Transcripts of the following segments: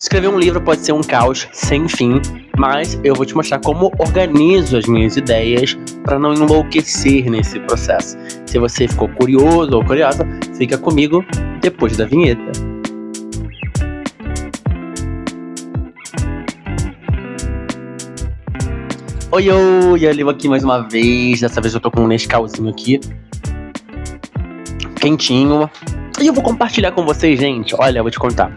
Escrever um livro pode ser um caos sem fim, mas eu vou te mostrar como organizo as minhas ideias para não enlouquecer nesse processo. Se você ficou curioso ou curiosa, fica comigo depois da vinheta. Oi, Aliva aqui mais uma vez. Dessa vez eu tô com um Nescauzinho aqui, quentinho. E eu vou compartilhar com vocês, gente. Olha, eu vou te contar.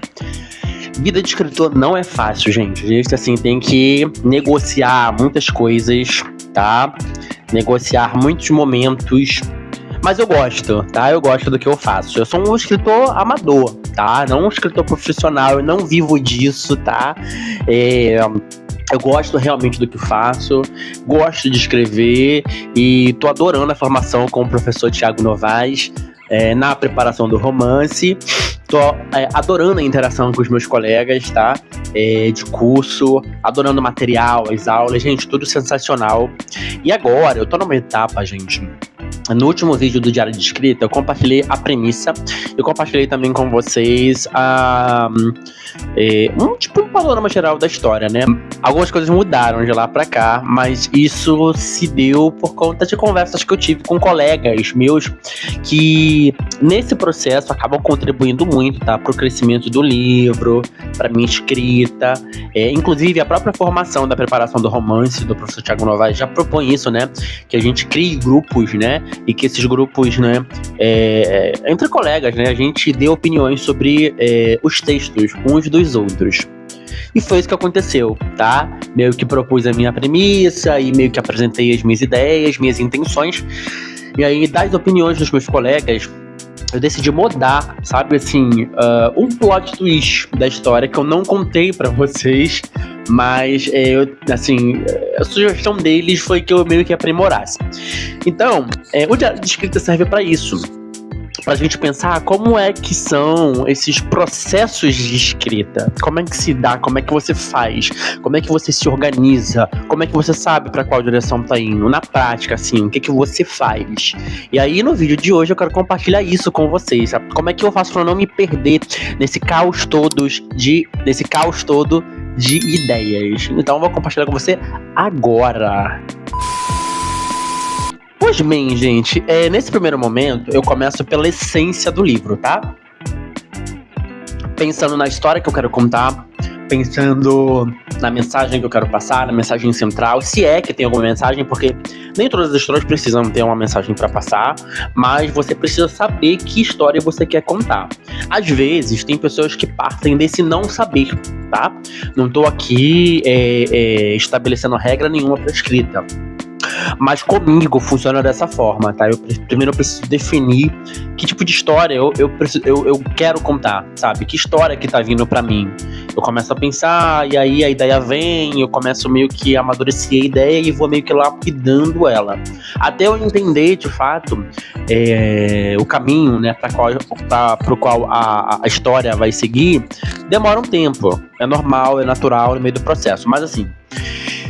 Vida de escritor não é fácil, gente. A gente, assim, tem que negociar muitas coisas, tá? Negociar muitos momentos. Mas eu gosto, tá? Eu gosto do que eu faço. Eu sou um escritor amador, tá? Não um escritor profissional. Eu não vivo disso, tá? Eu gosto realmente do que faço, gosto de escrever e tô adorando a formação com o professor Thiago Novaes na preparação do romance. Tô adorando a interação com os meus colegas, tá? De curso, adorando o material, as aulas, gente, tudo sensacional. E agora, eu tô numa etapa, gente. No último vídeo do Diário de Escrita, eu compartilhei a premissa. Eu compartilhei também com vocês um panorama geral da história, né? Algumas coisas mudaram de lá pra cá, mas isso se deu por conta de conversas que eu tive com colegas meus que, nesse processo, acabam contribuindo muito, tá? Pro crescimento do livro, pra minha escrita. Inclusive, a própria formação da preparação do romance do professor Thiago Novaes já propõe isso, né? Que a gente crie grupos, né? E que esses grupos, né, entre colegas, né, a gente dê opiniões sobre os textos uns dos outros. E foi isso que aconteceu, tá? Meio que propus a minha premissa e meio que apresentei as minhas ideias, minhas intenções. E aí, das opiniões dos meus colegas, eu decidi mudar, sabe, assim, um plot twist da história que eu não contei pra vocês, mas, a sugestão deles foi que eu meio que aprimorasse. Então, o Diário de Escrita serve pra isso, pra gente pensar como é que são esses processos de escrita, como é que se dá, como é que você faz, como é que você se organiza, como é que você sabe pra qual direção tá indo, na prática, assim, o que que você faz. E aí, no vídeo de hoje, eu quero compartilhar isso com vocês, sabe? Como é que eu faço pra não me perder nesse caos todo de ideias. Então, eu vou compartilhar com você agora. Pois bem, gente, nesse primeiro momento eu começo pela essência do livro, tá? Pensando na história que eu quero contar, pensando na mensagem que eu quero passar, na mensagem central, se é que tem alguma mensagem, porque nem todas as histórias precisam ter uma mensagem pra passar, mas você precisa saber que história você quer contar. Às vezes, tem pessoas que partem desse não saber, tá? Não tô aqui estabelecendo regra nenhuma pra escrita. Mas comigo funciona dessa forma, tá? Primeiro eu preciso definir que tipo de história eu quero contar, sabe? Que história que tá vindo pra mim. Eu começo a pensar, e aí a ideia vem, eu começo meio que a amadurecer a ideia e vou meio que lapidando ela. Até eu entender, de fato, o caminho, né, pro qual a história vai seguir, demora um tempo. É normal, é natural no meio do processo. Mas assim,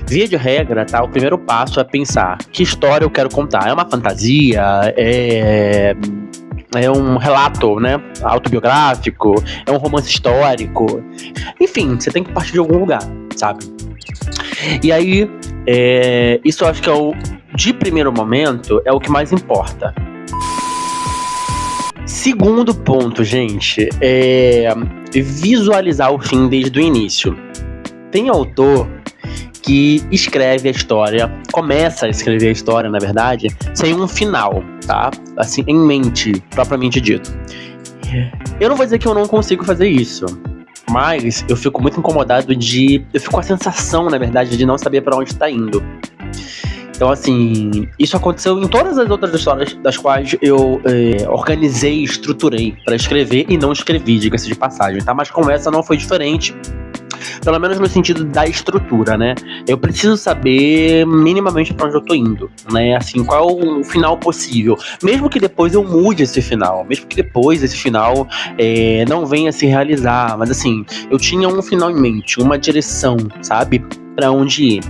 via de regra, tá? O primeiro passo é pensar que história eu quero contar. É uma fantasia? É um relato, né, autobiográfico? É um romance histórico? Enfim, você tem que partir de algum lugar, sabe? E aí, isso eu acho que de primeiro momento, é o que mais importa. Segundo ponto, gente, visualizar o fim desde o início. Tem autor que escreve a história, começa a escrever a história, na verdade, sem um final, tá? Assim, em mente, propriamente dito. Eu não vou dizer que eu não consigo fazer isso, mas eu fico muito incomodado eu fico com a sensação, na verdade, de não saber pra onde tá indo. Então, assim, isso aconteceu em todas as outras histórias das quais eu organizei e estruturei pra escrever e não escrevi, diga-se de passagem, tá? Mas com essa não foi diferente. Pelo menos no sentido da estrutura, né? Eu preciso saber minimamente pra onde eu tô indo, né? Assim, qual é o final possível. Mesmo que depois eu mude esse final, mesmo que depois esse final não venha a se realizar. Mas assim, eu tinha um final em mente, uma direção, sabe? Pra onde ir.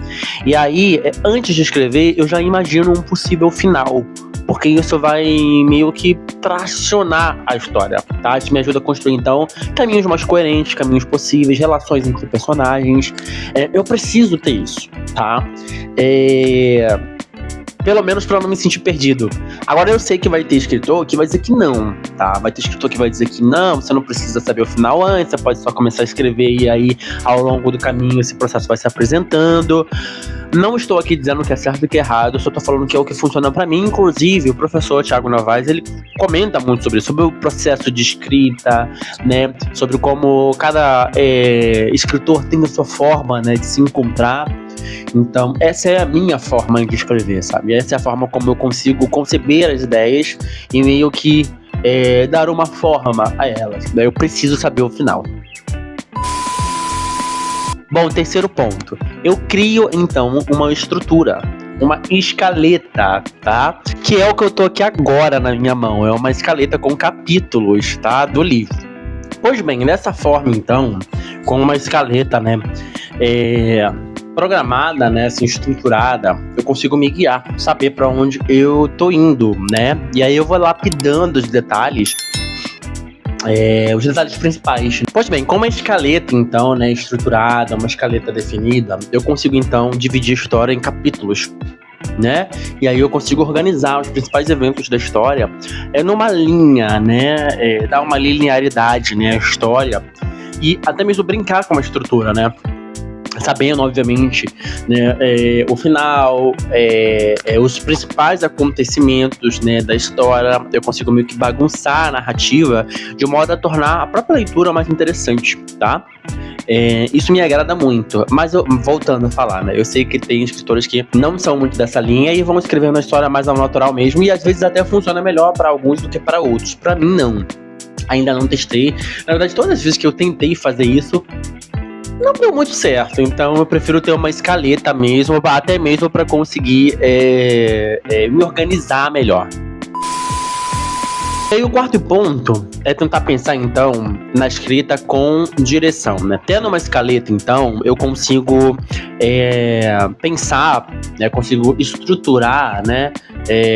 E aí, antes de escrever, eu já imagino um possível final. porque isso vai meio que tracionar a história, tá? Isso me ajuda a construir, então, caminhos mais coerentes, caminhos possíveis, relações entre personagens. Eu preciso ter isso, tá? Pelo menos pra não me sentir perdido. Agora eu sei que vai ter escritor que vai dizer que não, tá? Vai ter escritor que vai dizer que não, você não precisa saber o final antes, você pode só começar a escrever e aí ao longo do caminho esse processo vai se apresentando. Não estou aqui dizendo que é certo e que é errado, eu só tô falando que é o que funciona pra mim. Inclusive, o professor Thiago Novaes, ele comenta muito sobre isso, sobre o processo de escrita, né? Sobre como cada escritor tem a sua forma, né, de se encontrar. Então, essa é a minha forma de escrever, sabe? Essa é a forma como eu consigo conceber as ideias e meio que dar uma forma a elas. Daí eu preciso saber o final. Bom, terceiro ponto. Eu crio, então, uma estrutura, uma escaleta, tá? Que é o que eu tô aqui agora na minha mão. É uma escaleta com capítulos, tá? Do livro. Pois bem, dessa forma, então, com uma escaleta, né? Programada, né, assim, estruturada, eu consigo me guiar, saber para onde eu tô indo, né? E aí eu vou lapidando os detalhes principais. Pois bem, com uma escaleta, então, né, estruturada, uma escaleta definida, eu consigo, então, dividir a história em capítulos, né? E aí eu consigo organizar os principais eventos da história numa linha, né? Dar uma linearidade, né, à história e até mesmo brincar com uma estrutura, né? Sabendo, obviamente, né, o final, os principais acontecimentos, né, da história. Eu consigo meio que bagunçar a narrativa de modo a tornar a própria leitura mais interessante, tá? Isso me agrada muito, mas voltando a falar, né, eu sei que tem escritores que não são muito dessa linha e vão escrevendo a história mais ao natural mesmo, e às vezes até funciona melhor para alguns do que para outros. Para mim, não. Ainda não testei. Na verdade, todas as vezes que eu tentei fazer isso, não deu muito certo, então eu prefiro ter uma escaleta mesmo, até mesmo para conseguir me organizar melhor. E o quarto ponto é tentar pensar, então, na escrita com direção, né? Tendo uma escaleta, então, eu consigo pensar, né? Consigo estruturar, né?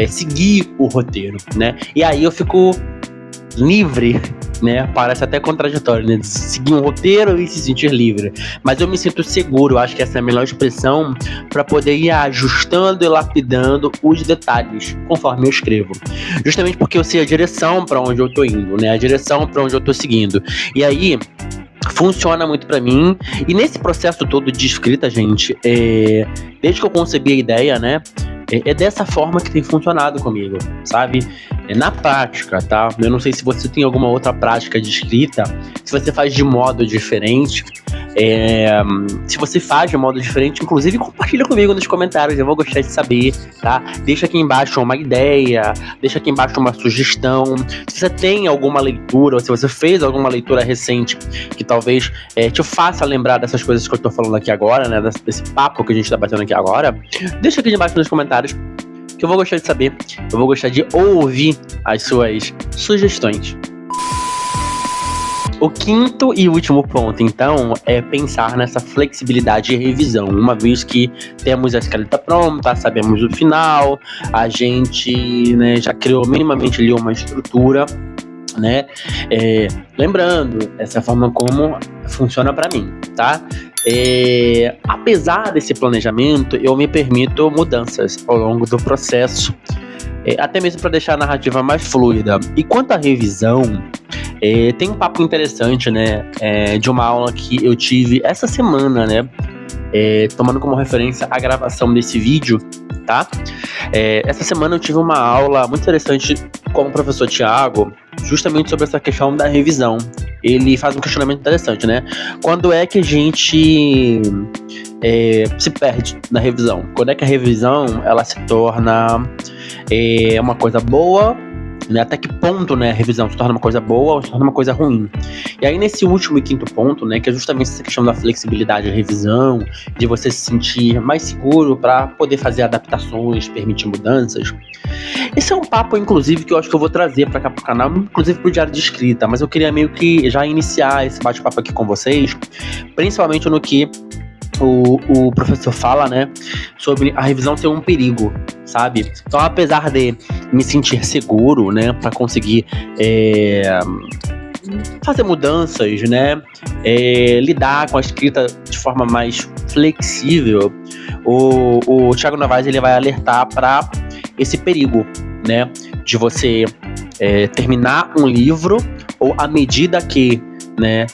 Seguir o roteiro, né? E aí eu fico livre, né? Parece até contraditório, né? De seguir um roteiro e se sentir livre. Mas eu me sinto seguro, acho que essa é a melhor expressão para poder ir ajustando e lapidando os detalhes conforme eu escrevo. Justamente porque eu sei a direção para onde eu tô indo, né? A direção para onde eu tô seguindo. E aí funciona muito pra mim. E nesse processo todo de escrita, gente, desde que eu concebi a ideia, né? É dessa forma que tem funcionado comigo, sabe? Na prática, tá? Eu não sei se você tem alguma outra prática de escrita, se você faz de modo diferente. Se você faz de modo diferente, inclusive compartilha comigo nos comentários, eu vou gostar de saber, tá? Deixa aqui embaixo uma ideia, deixa aqui embaixo uma sugestão. Se você tem alguma leitura, ou se você fez alguma leitura recente que talvez te faça lembrar dessas coisas que eu tô falando aqui agora, né? Desse papo que a gente tá batendo aqui agora, deixa aqui embaixo nos comentários, que eu vou gostar de saber, eu vou gostar de ouvir as suas sugestões. O quinto e último ponto, então, é pensar nessa flexibilidade e revisão. Uma vez que temos a escaleta pronta, sabemos o final, a gente, né, já criou minimamente ali uma estrutura, né? Lembrando, essa é a forma como funciona para mim, tá? Apesar desse planejamento, eu me permito mudanças ao longo do processo, até mesmo para deixar a narrativa mais fluida. E quanto à revisão, tem um papo interessante, né, de uma aula que eu tive essa semana, né, tomando como referência a gravação desse vídeo, tá? Essa semana eu tive uma aula muito interessante com o professor Thiago, justamente sobre essa questão da revisão. Ele faz um questionamento interessante, né? Quando é que a gente se perde na revisão? Quando é que a revisão ela se torna uma coisa boa, né? Até que ponto, né, a revisão se torna uma coisa boa ou se torna uma coisa ruim? E aí nesse último e quinto ponto, né, que é justamente essa questão da flexibilidade da revisão, de você se sentir mais seguro para poder fazer adaptações, permitir mudanças. Esse é um papo, inclusive, que eu acho que eu vou trazer para cá pro canal, inclusive pro diário de escrita, mas eu queria meio que já iniciar esse bate-papo aqui com vocês, principalmente no que o professor fala, né, sobre a revisão ser um perigo, sabe? Então, apesar de me sentir seguro, né, para conseguir fazer mudanças, né, lidar com a escrita de forma mais flexível, o Thiago Novaes ele vai alertar para esse perigo, né, de você terminar um livro ou à medida que, né,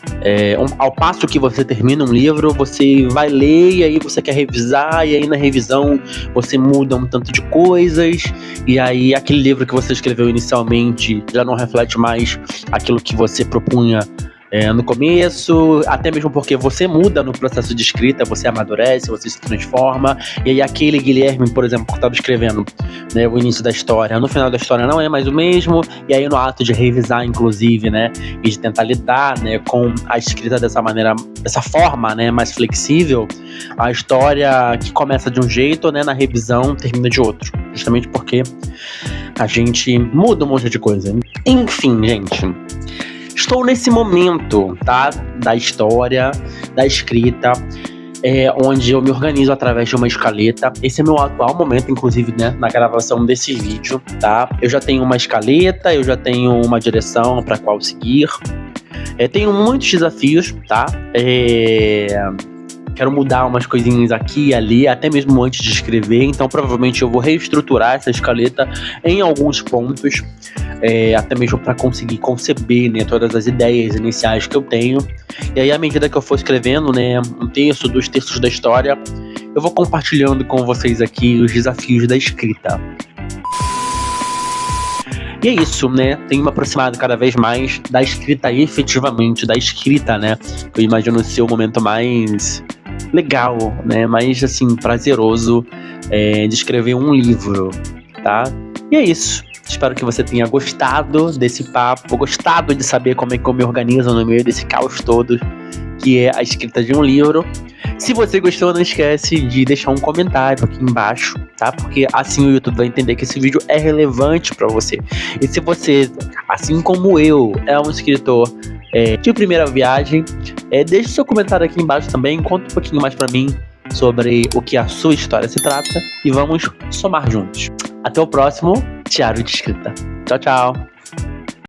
ao passo que você termina um livro, você vai ler e aí você quer revisar, e aí na revisão você muda um tanto de coisas, e aí aquele livro que você escreveu inicialmente já não reflete mais aquilo que você propunha no começo, até mesmo porque você muda no processo de escrita, você amadurece, você se transforma, e aí aquele Guilherme, por exemplo, que estava escrevendo, né, o início da história, no final da história não é mais o mesmo, e aí no ato de revisar, inclusive, né, e de tentar lidar, né, com a escrita dessa maneira, dessa forma, né, mais flexível, a história que começa de um jeito, né, na revisão termina de outro, justamente porque a gente muda um monte de coisa. Enfim, gente, estou nesse momento, tá, da história, da escrita, onde eu me organizo através de uma escaleta. Esse é meu atual momento, inclusive, né, na gravação desse vídeo, tá? Eu já tenho uma escaleta, eu já tenho uma direção para qual seguir. Tenho muitos desafios, tá? Quero mudar umas coisinhas aqui e ali, até mesmo antes de escrever, então provavelmente eu vou reestruturar essa escaleta em alguns pontos, até mesmo para conseguir conceber, né, todas as ideias iniciais que eu tenho. E aí, à medida que eu for escrevendo, né, um terço, 2 terços da história, eu vou compartilhando com vocês aqui os desafios da escrita. E é isso, né? Tenho me aproximado cada vez mais da escrita, efetivamente, da escrita, né? Eu imagino ser o momento mais legal, né? Mais, assim, prazeroso de escrever um livro, tá? E é isso. Espero que você tenha gostado desse papo, gostado de saber como é que eu me organizo no meio desse caos todo, que é a escrita de um livro. Se você gostou, não esquece de deixar um comentário aqui embaixo, tá? Porque assim o YouTube vai entender que esse vídeo é relevante para você. E se você, assim como eu, é um escritor de primeira viagem, deixe seu comentário aqui embaixo também, conta um pouquinho mais para mim sobre o que a sua história se trata e vamos somar juntos. Até o próximo Diário de Escrita. Tchau, tchau!